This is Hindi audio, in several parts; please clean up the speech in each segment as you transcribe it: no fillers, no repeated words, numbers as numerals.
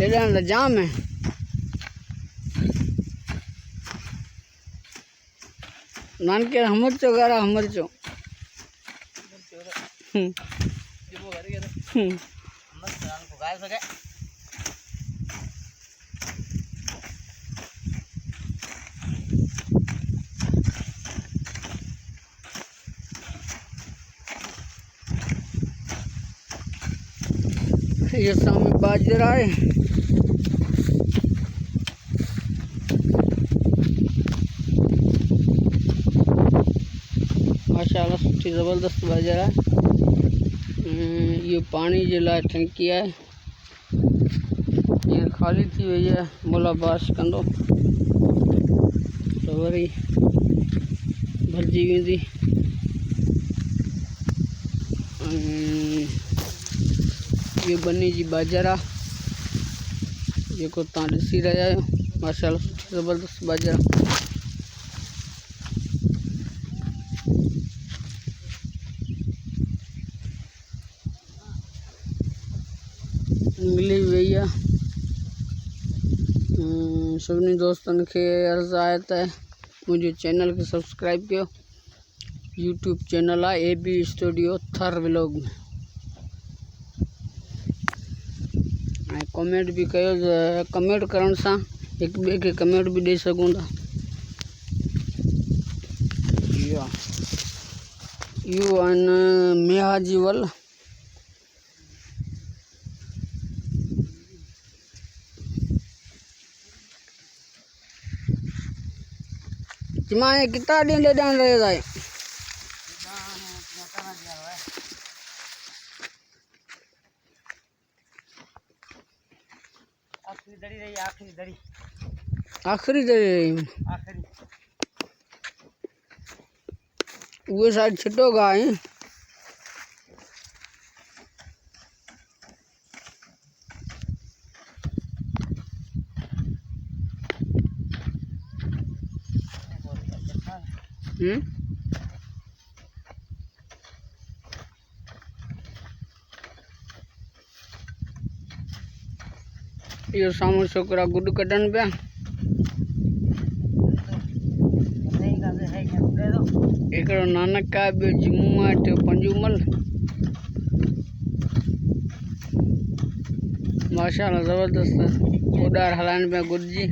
एडा जाम है नानके हमर चो गारा हमर चो ये सामने बाजरा है माशाल्लाह सुठी ज़बरदस्त बाजरा है। ये पानी जिला टंकी है ये खाली थी हुई है मोला बाश कंदो तो वरी भरजी वेंदी। ये बनी जी बाजरा जेको तव्हां ॾिसी रहिया आहियो माशाल्लाह सुठी ज़बरदस्त बाजरा। मिली वही है सभी दोस्तन के अर्ज़ आहे त मुझे चैनल के सब्सक्राइब कयो। यूट्यूब चैनल है AB स्टूडियो थर व्लॉग में कमेंट भी कयो कमेंट करण से एक बे के कमेंट भी दे सकूँ था। यू एन मेहाजीवल चिमाए कितना दिन ले डाल रहे जाए आखिरी दड़ी रही वो साइड छटो गाय यो सामू छोकरा गुड कढन पिया एकड़ो नानक का बे जिमू माट पंजूमल माशाल्लाह जबरदस्त उडार हलान पे गुड जी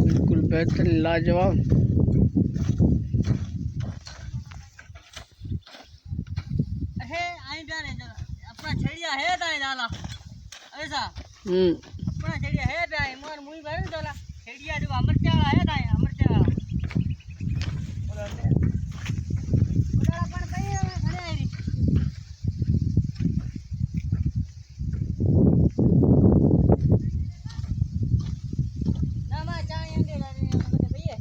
बिल्कुल बेहतरीन लाजवाब। अपना छेड़िया है दाई डाला ऐसा अपना छेड़िया है दाई मोर मुई भर डाला छेड़िया जो अमर चाला है दाई अमर चाला बोला पण कई घरे आई ना मा चाय अंडे लाने मतलब भैया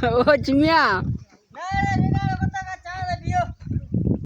ओ चिमिया